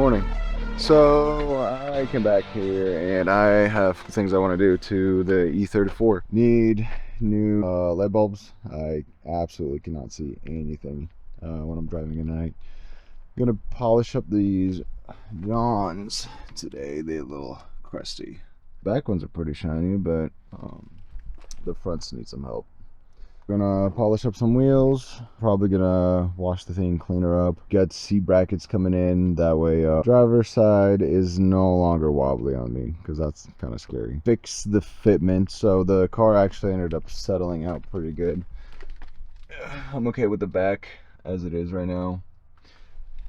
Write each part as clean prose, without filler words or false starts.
morning. So I came back here and I have things I want to do to the E34. Need new LED bulbs. I absolutely cannot see anything when I'm driving at night. I'm gonna polish up these Johns today. They're a little crusty. Back ones are pretty shiny, but the fronts need some help. Gonna polish up some wheels, probably gonna wash the thing, clean her up, get seat brackets coming in, that way driver's side is no longer wobbly on me, because that's kind of scary. Fix the fitment, so the car actually ended up settling out pretty good. I'm okay with the back as it is right now,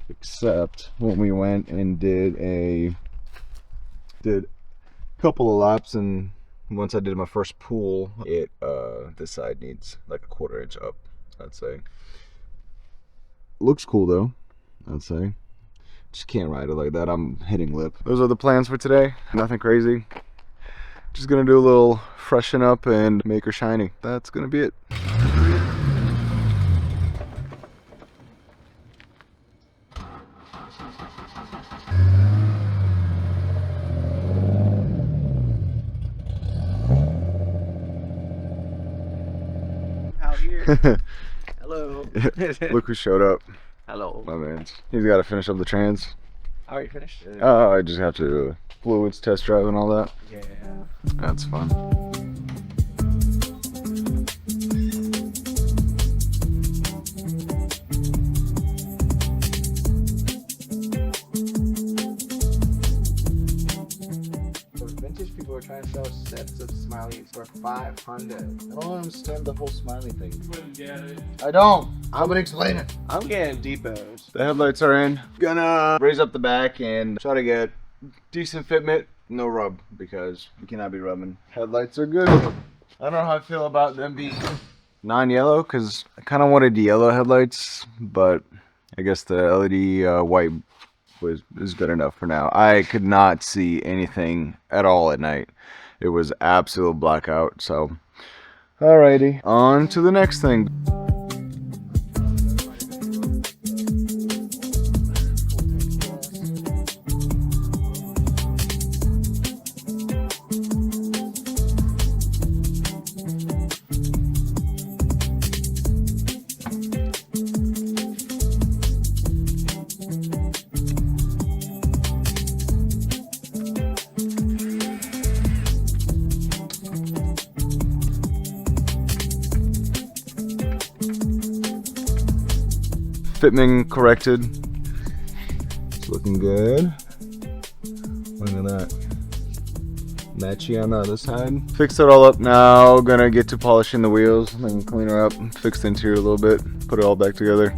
except when we went and did a couple of laps, and once I did my first pull, this side needs like a 1/4 inch up, I'd say. Looks cool though, I'd say. Just can't ride it like that. I'm hitting lip. Those are the plans for today. Nothing crazy. Just gonna do a little freshen up and make her shiny. That's gonna be it. Hello. Look who showed up. Hello. My man. He's got to finish up the trans. Already finished? Oh, I just have to fluids test drive and all that. Yeah. That's fun. Vintage people are trying to sell sets of smileys for 500. I don't understand the whole smiley thing. Wouldn't get it. I don't. I'm gonna explain it. I'm getting depots. The headlights are in. Gonna raise up the back and try to get decent fitment. No rub, because you cannot be rubbing. Headlights are good. I don't know how I feel about them being non-yellow, because I kind of wanted the yellow headlights, but I guess the LED white is good enough for now. I could not see anything at all at night. It was absolute blackout. So alrighty, on to the next thing. Fitment corrected. It's looking good. Look at that. Matchy on the other side. Fixed it all up now. Gonna get to polishing the wheels and clean her up. Fix the interior a little bit. Put it all back together.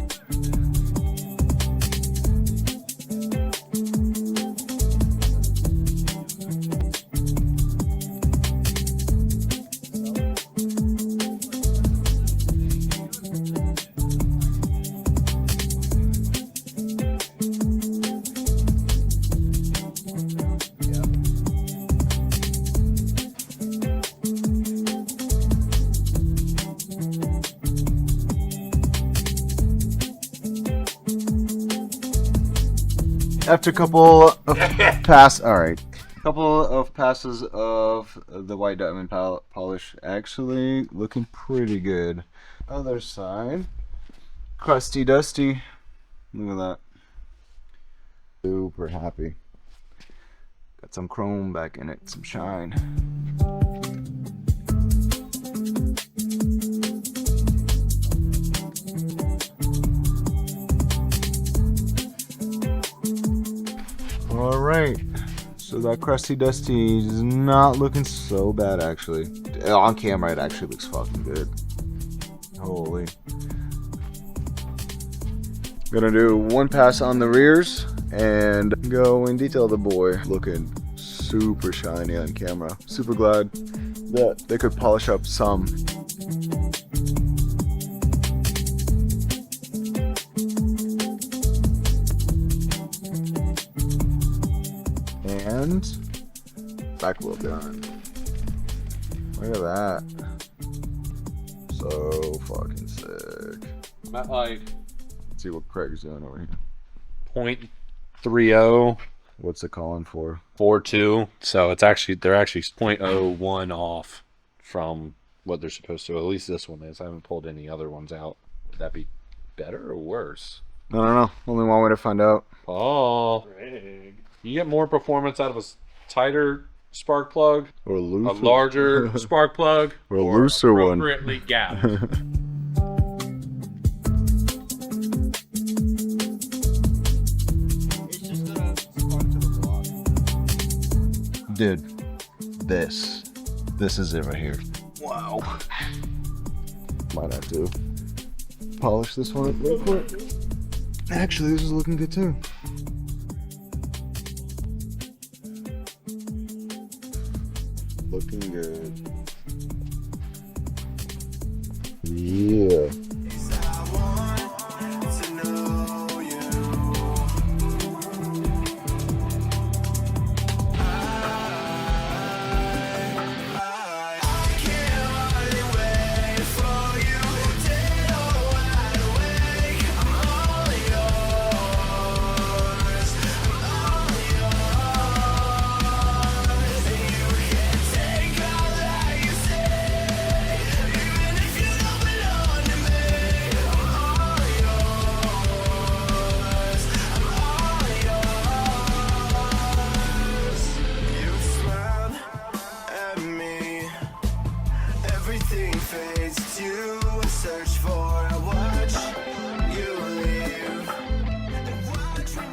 After a couple of couple of passes of the white diamond polish, actually looking pretty good. Other side, crusty dusty. Look at that. Super happy. Got some chrome back in it, some shine. Alright, so that crusty dusty is not looking so bad actually. On camera it actually looks fucking good. Holy. Gonna do one pass on the rears and go and detail the boy. Looking super shiny on camera. Super glad that they could polish up some. And back wheel done. Look at that. So fucking sick. I'm at like Let's see what Craig's doing over here. 3.0. What's it calling for? 4.2. So it's actually they're actually 0.01 off from what they're supposed to. At least this one is. I haven't pulled any other ones out. Would that be better or worse? I don't know. Only one way to find out. Paul, you get more performance out of a tighter spark plug, Or a looser. larger spark plug, Or a looser one. appropriately gapped. Dude, this is it right here. Wow. Might have to polish this one up real quick. Actually, this is looking good too. Looking good. Yeah.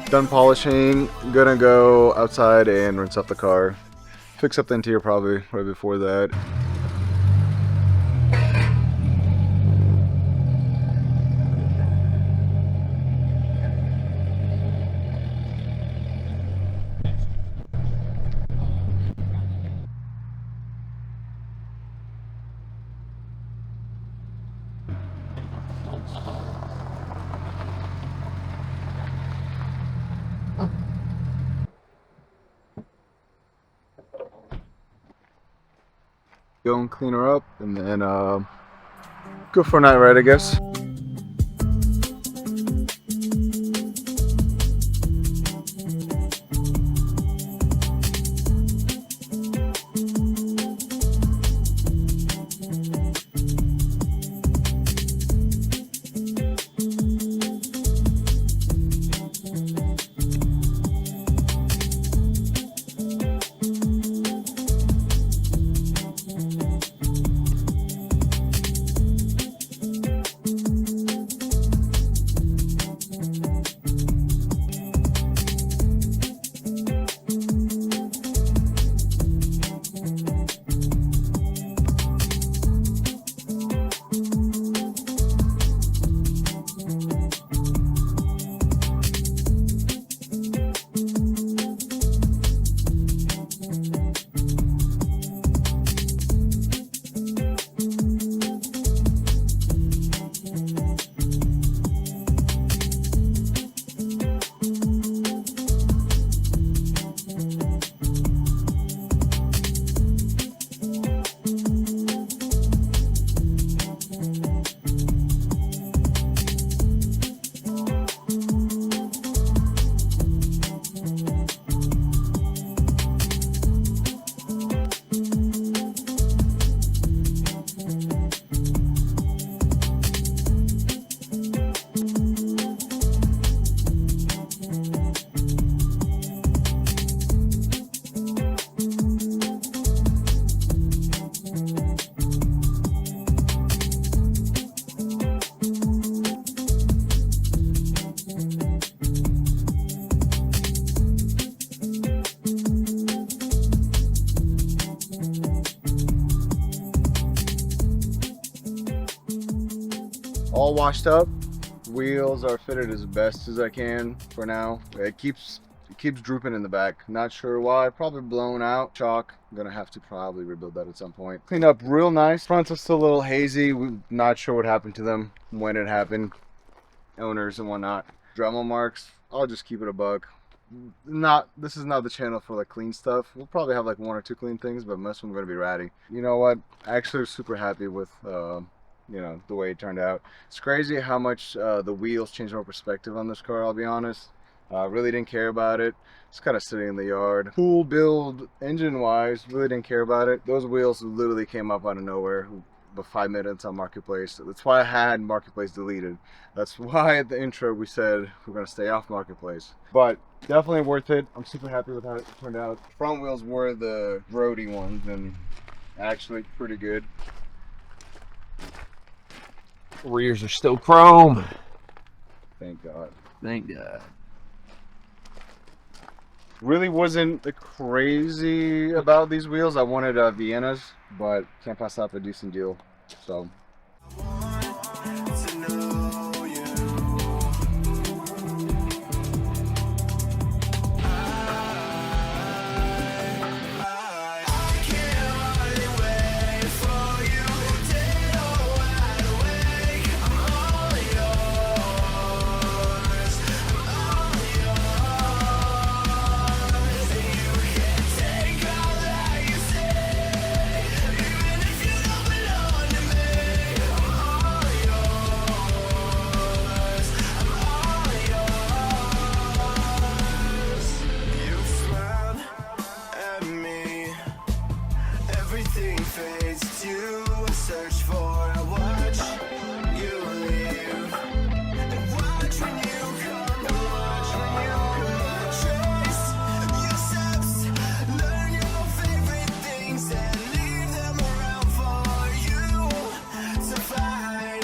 Done polishing, gonna go outside and rinse up the car. Fix up the interior probably right before that. Go and clean her up and then go for a night ride, I guess. All washed up. Wheels are fitted as best as I can for now. It keeps drooping in the back. Not sure why. Probably blown out. Chalk. I'm gonna have to probably rebuild that at some point. Cleaned up real nice. Fronts are still a little hazy. We're not sure what happened to them, when it happened. Owners and whatnot. Dremel marks. I'll just keep it a buck. This is not the channel for like clean stuff. We'll probably have like 1 or 2 clean things, but most of them are gonna be ratty. You know what? Actually, I'm super happy with you know, the way it turned out. It's crazy how much the wheels changed my perspective on this car, I'll be honest. Really didn't care about it. It's kind of sitting in the yard. Cool build engine wise, really didn't care about it. Those wheels literally came up out of nowhere. But 5 minutes on Marketplace. That's why I had Marketplace deleted. That's why at the intro we said we're gonna stay off Marketplace. But definitely worth it. I'm super happy with how it turned out. Front wheels were the roady ones and actually pretty good. Rears are still chrome. Thank God. Thank God. Really wasn't crazy about these wheels. I wanted Viennas, but can't pass up a decent deal. So. Everything fades to search for a watch you leave and watch when you come trace your steps, learn your favorite things and leave them around for you to find.